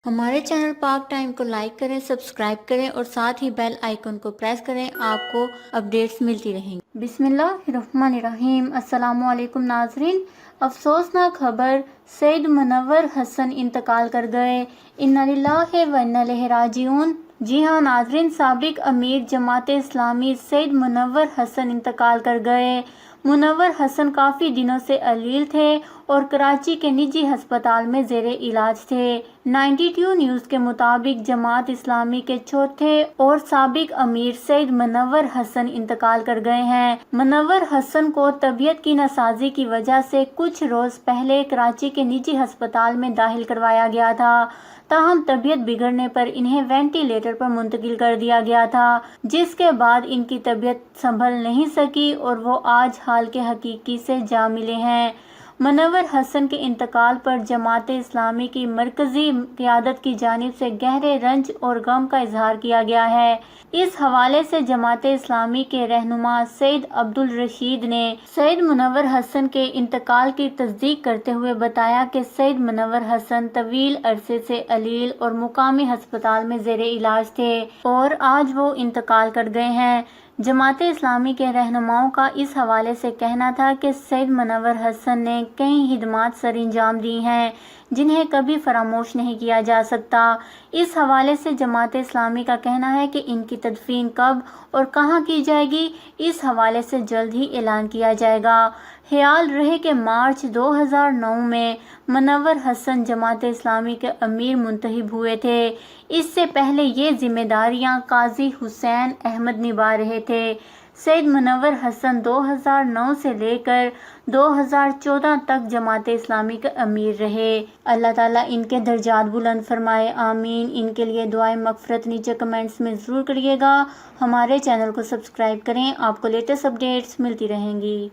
ہمارے چینل پاک ٹائم کو لائک کریں، سبسکرائب کریں اور ساتھ ہی بیل آئیکن کو پریس کریں، آپ کو اپڈیٹس ملتی رہیں گی۔ بسم اللہ الرحمن الرحیم۔ السلام علیکم ناظرین، افسوسناک خبر، سید منور حسن انتقال کر گئے۔ انا للہ و انا الیہ راجعون۔ جی ہاں ناظرین، سابق امیر جماعت اسلامی سید منور حسن انتقال کر گئے۔ منور حسن کافی دنوں سے علیل تھے اور کراچی کے نجی ہسپتال میں زیر علاج تھے۔ 92 نیوز کے مطابق جماعت اسلامی کے چوتھے اور سابق امیر سید منور حسن انتقال کر گئے ہیں۔ منور حسن کو طبیعت کی ناسازی کی وجہ سے کچھ روز پہلے کراچی کے نجی ہسپتال میں داخل کروایا گیا تھا، تاہم طبیعت بگڑنے پر انہیں وینٹی لیٹر پر منتقل کر دیا گیا تھا، جس کے بعد ان کی طبیعت سنبھل نہیں سکی اور وہ آج حال کے حقیقی سے جا ملے ہیں۔ منور حسن کے انتقال پر جماعت اسلامی کی مرکزی قیادت کی جانب سے گہرے رنج اور غم کا اظہار کیا گیا ہے۔ اس حوالے سے جماعت اسلامی کے رہنما سید عبدالرشید نے سید منور حسن کے انتقال کی تصدیق کرتے ہوئے بتایا کہ سید منور حسن طویل عرصے سے علیل اور مقامی ہسپتال میں زیر علاج تھے اور آج وہ انتقال کر گئے ہیں۔ جماعت اسلامی کے رہنماؤں کا اس حوالے سے کہنا تھا کہ سید منور حسن نے کئی خدمات سر انجام دی ہیں جنہیں کبھی فراموش نہیں کیا جا سکتا۔ اس حوالے سے جماعت اسلامی کا کہنا ہے کہ ان کی تدفین کب اور کہاں کی جائے گی، اس حوالے سے جلد ہی اعلان کیا جائے گا۔ خیال رہے کہ مارچ 2009 میں منور حسن جماعت اسلامی کے امیر منتخب ہوئے تھے۔ اس سے پہلے یہ ذمہ داریاں قاضی حسین احمد نبھا رہے تھے۔ سید منور حسن 2009 سے لے کر 2014 تک جماعت اسلامی کے امیر رہے۔ اللہ تعالیٰ ان کے درجات بلند فرمائے، آمین۔ ان کے لیے دعائے مغفرت نیچے کمنٹس میں ضرور کریے گا۔ ہمارے چینل کو سبسکرائب کریں، آپ کو لیٹسٹ اپڈیٹس ملتی رہیں گی۔